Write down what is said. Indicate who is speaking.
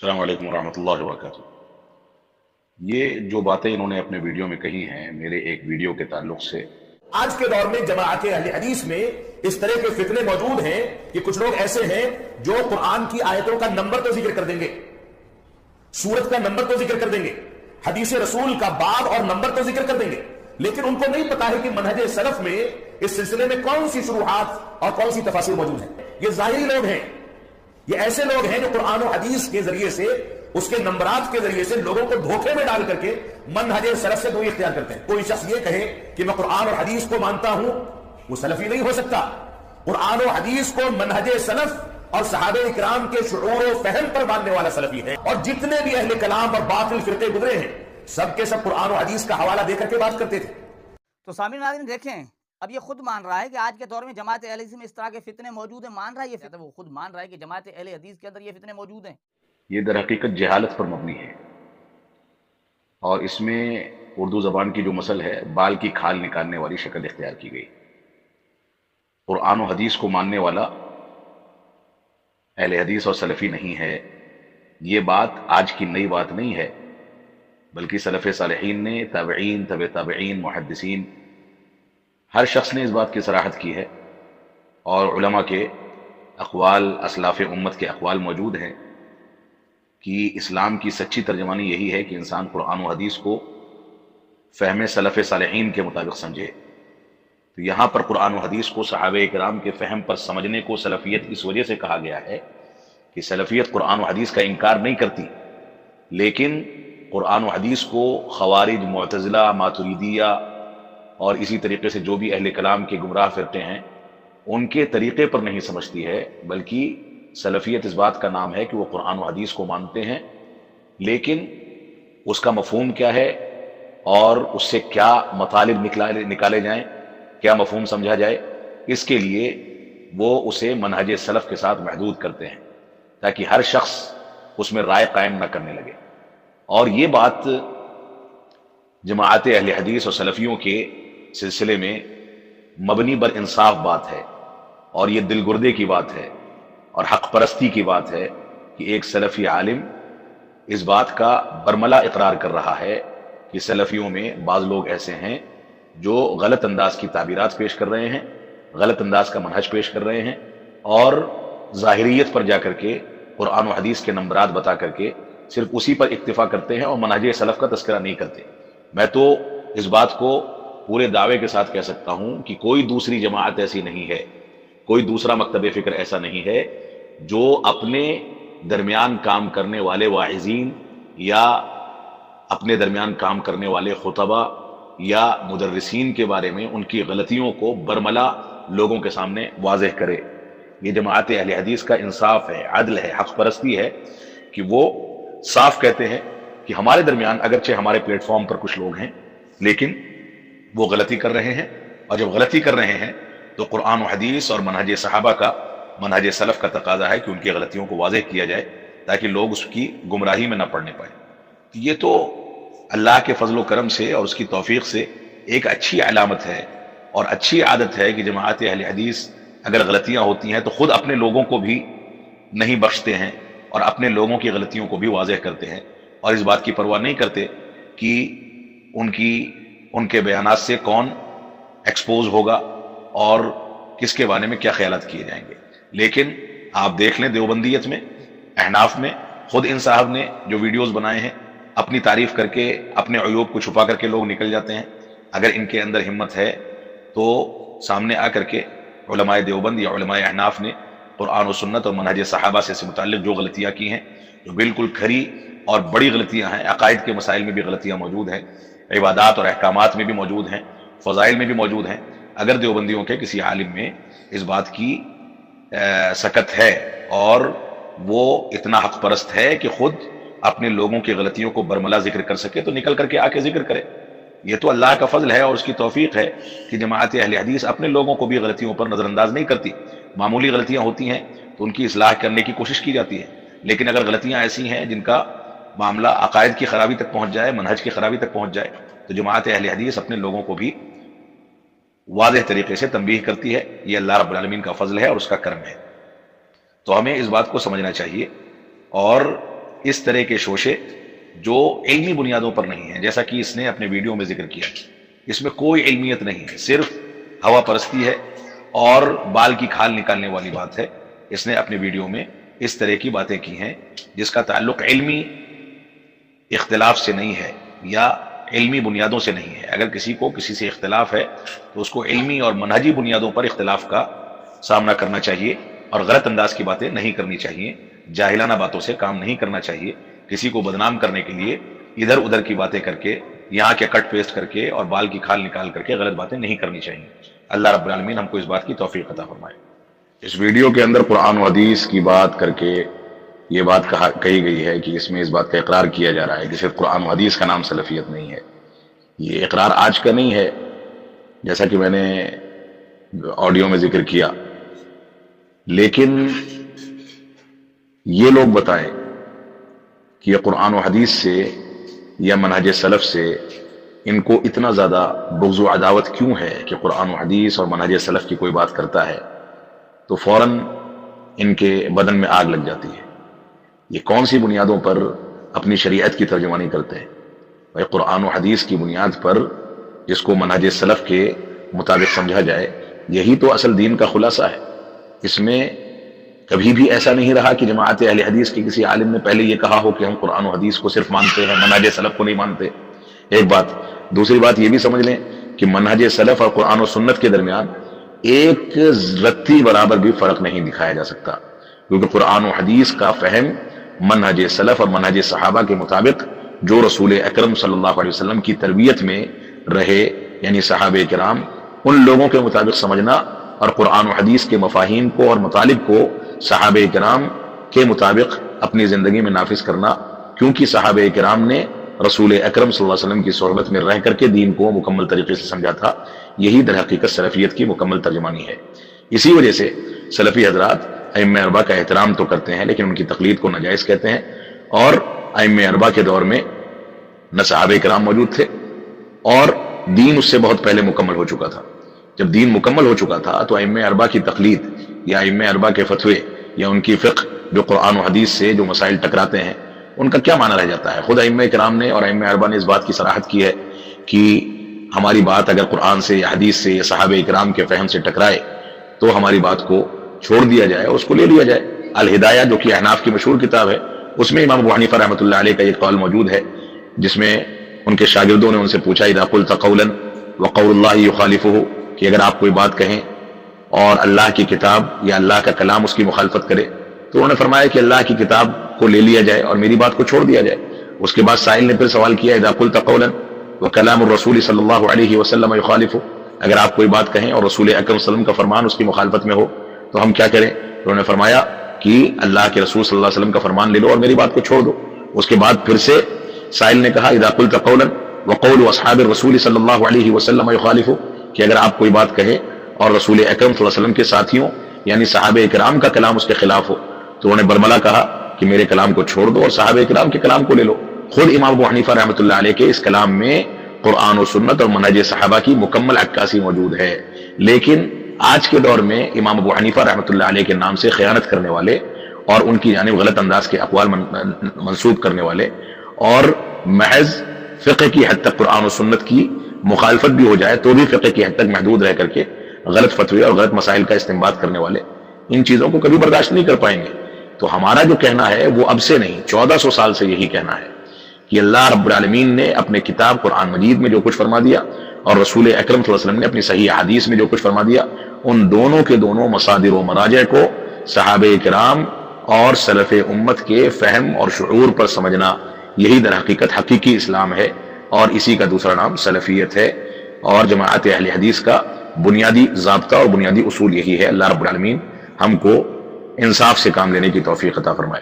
Speaker 1: السلام علیکم ورحمۃ اللہ وبرکاتہ۔ یہ جو باتیں انہوں نے اپنے ویڈیو میں کہی ہیں میرے ایک ویڈیو کے تعلق سے،
Speaker 2: آج کے دور میں جماعت اہل حدیث میں اس طرح کے فتنے موجود ہیں کہ کچھ لوگ ایسے ہیں جو قرآن کی آیتوں کا نمبر تو ذکر کر دیں گے، سورت کا نمبر تو ذکر کر دیں گے، حدیث رسول کا باب اور نمبر تو ذکر کر دیں گے، لیکن ان کو نہیں پتا ہے کہ منہج سلف میں اس سلسلے میں کون سی شروحات اور کون سی تفاسیر موجود ہیں۔ یہ ظاہری لوگ ہیں، یہ ایسے لوگ ہیں جو قرآن و حدیث کے ذریعے سے، اس کے نمبرات کے ذریعے سے لوگوں کو دھوکے میں ڈال کر کے منہج سلف سے دوری اختیار کرتے ہیں۔ کوئی شخص یہ کہے کہ میں قرآن اور حدیث کو مانتا ہوں، وہ سلفی نہیں ہو سکتا۔ قرآن و حدیث کو منہج سلف اور صحابہ اکرام کے شعور و فہم پر ماننے والا سلفی ہے، اور جتنے بھی اہل کلام اور باطل فرقے گزرے ہیں سب کے سب قرآن و حدیث کا حوالہ دے کر کے بات کرتے تھے۔
Speaker 3: تو سامعین ناظرین دیکھیں، اب یہ خود مان رہا ہے کہ آج کے دور میں جماعت اہل حدیث میں اس طرح کے فتنے موجود ہیں، مان رہا ہے یہ فتنے، وہ خود مان رہا ہے کہ جماعت اہل حدیث کے اندر یہ فتنے موجود ہیں۔
Speaker 1: یہ در حقیقت جہالت پر مبنی ہے، اور اس میں اردو زبان کی جو مسل ہے بال کی کھال نکالنے والی شکل اختیار کی گئی۔ قرآن و حدیث کو ماننے والا اہل حدیث اور سلفی نہیں ہے، یہ بات آج کی نئی بات نہیں ہے، بلکہ سلف صالحین نے، تابعین، تبع تابعین، محدثین، ہر شخص نے اس بات کی صراحت کی ہے، اور علماء کے اقوال، اسلاف امت کے اقوال موجود ہیں کہ اسلام کی سچی ترجمانی یہی ہے کہ انسان قرآن و حدیث کو فہم سلف صالحین کے مطابق سمجھے۔ تو یہاں پر قرآن و حدیث کو صحابہ اکرام کے فہم پر سمجھنے کو سلفیت اس وجہ سے کہا گیا ہے کہ سلفیت قرآن و حدیث کا انکار نہیں کرتی، لیکن قرآن و حدیث کو خوارج، معتزلہ، ماتریدیہ اور اسی طریقے سے جو بھی اہل کلام کے گمراہ فرقے ہیں ان کے طریقے پر نہیں سمجھتی ہے، بلکہ سلفیت اس بات کا نام ہے کہ وہ قرآن و حدیث کو مانتے ہیں، لیکن اس کا مفہوم کیا ہے اور اس سے کیا مطالب نکالے جائیں، کیا مفہوم سمجھا جائے، اس کے لیے وہ اسے منہج سلف کے ساتھ محدود کرتے ہیں تاکہ ہر شخص اس میں رائے قائم نہ کرنے لگے۔ اور یہ بات جماعت اہل حدیث اور سلفیوں کے سلسلے میں مبنی بر انصاف بات ہے، اور یہ دل گردے کی بات ہے اور حق پرستی کی بات ہے کہ ایک سلفی عالم اس بات کا برملا اقرار کر رہا ہے کہ سلفیوں میں بعض لوگ ایسے ہیں جو غلط انداز کی تعبیرات پیش کر رہے ہیں، غلط انداز کا منہج پیش کر رہے ہیں، اور ظاہریت پر جا کر کے قرآن و حدیث کے نمبرات بتا کر کے صرف اسی پر اکتفا کرتے ہیں اور منہج سلف کا تذکرہ نہیں کرتے۔ میں تو اس بات کو پورے دعوے کے ساتھ کہہ سکتا ہوں کہ کوئی دوسری جماعت ایسی نہیں ہے، کوئی دوسرا مکتب فکر ایسا نہیں ہے جو اپنے درمیان کام کرنے والے واعظین یا اپنے درمیان کام کرنے والے خطبہ یا مدرسین کے بارے میں ان کی غلطیوں کو برملا لوگوں کے سامنے واضح کرے۔ یہ جماعت اہل حدیث کا انصاف ہے، عدل ہے، حق پرستی ہے کہ وہ صاف کہتے ہیں کہ ہمارے درمیان اگرچہ ہمارے پلیٹ فارم پر کچھ لوگ ہیں لیکن وہ غلطی کر رہے ہیں، اور جب غلطی کر رہے ہیں تو قرآن و حدیث اور منہج صحابہ کا، منہج سلف کا تقاضا ہے کہ ان کی غلطیوں کو واضح کیا جائے تاکہ لوگ اس کی گمراہی میں نہ پڑنے پائیں۔ یہ تو اللہ کے فضل و کرم سے اور اس کی توفیق سے ایک اچھی علامت ہے اور اچھی عادت ہے کہ جماعت اہل حدیث اگر غلطیاں ہوتی ہیں تو خود اپنے لوگوں کو بھی نہیں بخشتے ہیں اور اپنے لوگوں کی غلطیوں کو بھی واضح کرتے ہیں، اور اس بات کی پرواہ نہیں کرتے کہ ان کے بیانات سے کون ایکسپوز ہوگا اور کس کے بارے میں کیا خیالات کیے جائیں گے۔ لیکن آپ دیکھ لیں دیوبندیت میں، احناف میں، خود ان صاحب نے جو ویڈیوز بنائے ہیں اپنی تعریف کر کے اپنے عیوب کو چھپا کر کے لوگ نکل جاتے ہیں۔ اگر ان کے اندر ہمت ہے تو سامنے آ کر کے علماء دیوبند یا علماء احناف نے قرآن و سنت اور منہج صحابہ سے متعلق جو غلطیاں کی ہیں، جو بالکل کھری اور بڑی غلطیاں ہیں، عقائد کے مسائل میں بھی غلطیاں موجود ہیں، عبادات اور احکامات میں بھی موجود ہیں، فضائل میں بھی موجود ہیں، اگر دیوبندیوں کے کسی عالم میں اس بات کی سکت ہے اور وہ اتنا حق پرست ہے کہ خود اپنے لوگوں کی غلطیوں کو برملا ذکر کر سکے تو نکل کر کے آ کے ذکر کرے۔ یہ تو اللہ کا فضل ہے اور اس کی توفیق ہے کہ جماعت اہل حدیث اپنے لوگوں کو بھی غلطیوں پر نظر انداز نہیں کرتی۔ معمولی غلطیاں ہوتی ہیں تو ان کی اصلاح کرنے کی کوشش کی جاتی ہے، لیکن اگر غلطیاں ایسی ہیں جن کا معاملہ عقائد کی خرابی تک پہنچ جائے، منہج کی خرابی تک پہنچ جائے، تو جماعت اہل حدیث اپنے لوگوں کو بھی واضح طریقے سے تنبیہ کرتی ہے۔ یہ اللہ رب العالمین کا فضل ہے اور اس کا کرم ہے، تو ہمیں اس بات کو سمجھنا چاہیے۔ اور اس طرح کے شوشے جو علمی بنیادوں پر نہیں ہیں، جیسا کہ اس نے اپنے ویڈیو میں ذکر کیا، اس میں کوئی علمیت نہیں ہے، صرف ہوا پرستی ہے اور بال کی کھال نکالنے والی بات ہے۔ اس نے اپنے ویڈیو میں اس طرح کی باتیں کی ہیں جس کا تعلق علمی اختلاف سے نہیں ہے یا علمی بنیادوں سے نہیں ہے۔ اگر کسی کو کسی سے اختلاف ہے تو اس کو علمی اور منہجی بنیادوں پر اختلاف کا سامنا کرنا چاہیے اور غلط انداز کی باتیں نہیں کرنی چاہیے، جاہلانہ باتوں سے کام نہیں کرنا چاہیے، کسی کو بدنام کرنے کے لیے ادھر ادھر کی باتیں کر کے، یہاں کے کٹ پیسٹ کر کے اور بال کی کھال نکال کر کے غلط باتیں نہیں کرنی چاہیے۔ اللہ رب العالمین ہم کو اس بات کی توفیق عطا فرمائے۔ اس ویڈیو کے اندر قرآن و حدیث کی بات کر کے یہ بات کہی گئی ہے کہ اس میں اس بات کا اقرار کیا جا رہا ہے کہ صرف قرآن و حدیث کا نام سلفیت نہیں ہے۔ یہ اقرار آج کا نہیں ہے، جیسا کہ میں نے آڈیو میں ذکر کیا، لیکن یہ لوگ بتائیں کہ یہ قرآن و حدیث سے یا منہج سلف سے ان کو اتنا زیادہ بغض و عداوت کیوں ہے کہ قرآن و حدیث اور منہج سلف کی کوئی بات کرتا ہے تو فوراً ان کے بدن میں آگ لگ جاتی ہے۔ یہ کون سی بنیادوں پر اپنی شریعت کی ترجمانی کرتے ہیں؟ بھائی قرآن و حدیث کی بنیاد پر جس کو منہج سلف کے مطابق سمجھا جائے، یہی تو اصل دین کا خلاصہ ہے۔ اس میں کبھی بھی ایسا نہیں رہا کہ جماعت اہل حدیث کے کسی عالم نے پہلے یہ کہا ہو کہ ہم قرآن و حدیث کو صرف مانتے ہیں، منہج سلف کو نہیں مانتے۔ ایک بات۔ دوسری بات یہ بھی سمجھ لیں کہ منہج سلف اور قرآن و سنت کے درمیان ایک رتی برابر بھی فرق نہیں دکھایا جا سکتا، کیونکہ قرآن و حدیث کا فہم منہج سلف اور منہج صحابہ کے مطابق جو رسول اکرم صلی اللہ علیہ وسلم کی تربیت میں رہے، یعنی صحابہ کرام، ان لوگوں کے مطابق سمجھنا اور قرآن و حدیث کے مفاہیم کو اور مطالب کو صحابہ کرام کے مطابق اپنی زندگی میں نافذ کرنا، کیونکہ صحابہ کرام نے رسول اکرم صلی اللہ علیہ وسلم کی صحبت میں رہ کر کے دین کو مکمل طریقے سے سمجھا تھا۔ یہی در حقیقت سلفیت کی مکمل ترجمانی ہے۔ اسی وجہ سے سلفی حضرات ائمہ اربعہ کا احترام تو کرتے ہیں لیکن ان کی تقلید کو ناجائز کہتے ہیں، اور ائمہ اربعہ کے دور میں نہ صحابہ کرام موجود تھے اور دین اس سے بہت پہلے مکمل ہو چکا تھا۔ جب دین مکمل ہو چکا تھا تو ائمہ اربعہ کی تقلید یا ائمہ اربعہ کے فتوے یا ان کی فقہ جو قرآن و حدیث سے جو مسائل ٹکراتے ہیں ان کا کیا معنی رہ جاتا ہے؟ خود ائمہ کرام نے اور ائمہ اربعہ نے اس بات کی صراحت کی ہے کہ ہماری بات اگر قرآن سے یا حدیث سے یا صحابہ کرام کے فہم سے ٹکرائے تو ہماری بات کو چھوڑ دیا جائے اور اس کو لے لیا جائے۔ الہدایہ جو کہ احناف کی مشہور کتاب ہے، اس میں امام ابو حنیفہ رحمۃ اللہ علیہ کا یہ قول موجود ہے جس میں ان کے شاگردوں نے ان سے پوچھا اذا قلت قولا وقول اللہ یخالفہ، کہ اگر آپ کوئی بات کہیں اور اللہ کی کتاب یا اللہ کا کلام اس کی مخالفت کرے، تو انہوں نے فرمایا کہ اللہ کی کتاب کو لے لیا جائے اور میری بات کو چھوڑ دیا جائے۔ اس کے بعد سائل نے پھر سوال کیا اذا قلت قولا وکلام الرسول صلی اللہ علیہ وسلم یخالفہ، اگر آپ کوئی بات کہیں اور رسول اکرم صلی اللہ علیہ وسلم کا فرمان اس کی مخالفت میں ہو تو ہم کیا کریں؟ انہوں نے فرمایا کہ اللہ کے رسول صلی اللہ علیہ وسلم کا فرمان لے لو اور میری بات کو چھوڑ دو۔ اس کے بعد پھر سے سائل نے کہا اذا قلت قولا وقول اصحاب الرسول صلی اللہ علیہ وسلم یخالفہ، کہ اگر آپ کوئی بات کہیں اور رسول اکرم صلی اللہ علیہ وسلم کے ساتھیوں یعنی صحابہ کرام کا کلام اس کے خلاف ہو، تو انہوں نے برملا کہا کہ میرے کلام کو چھوڑ دو اور صحابہ کرام کے کلام کو لے لو۔ خود امام ابو حنیفہ رحمۃ اللہ علیہ کے اس کلام میں قرآن و سنت اور منہج صحابہ کی مکمل عکاسی موجود ہے، لیکن آج کے دور میں امام ابو حنیفہ رحمۃ اللہ علیہ کے نام سے خیانت کرنے والے اور ان کی جانب غلط انداز کے اقوال منسوب کرنے والے اور محض فقہ کی حد تک قرآن و سنت کی مخالفت بھی ہو جائے تو بھی فقہ کی حد تک محدود رہ کر کے غلط فتوے اور غلط مسائل کا استنباط کرنے والے ان چیزوں کو کبھی برداشت نہیں کر پائیں گے۔ تو ہمارا جو کہنا ہے وہ اب سے نہیں، 1400 سال سے یہی کہنا ہے کہ اللہ رب العالمین نے اپنے کتاب قرآن مجید میں جو کچھ فرما دیا اور رسول اکرم صلی اللہ علیہ وسلم نے اپنی صحیح حدیث میں جو کچھ فرما دیا، ان دونوں کے دونوں مصادر و مراجع کو صحابہ کرام اور سلف امت کے فہم اور شعور پر سمجھنا، یہی در حقیقت حقیقی اسلام ہے، اور اسی کا دوسرا نام سلفیت ہے، اور جماعت اہل حدیث کا بنیادی ضابطہ اور بنیادی اصول یہی ہے۔ اللہ رب العالمین ہم کو انصاف سے کام لینے کی توفیق عطا فرمائے۔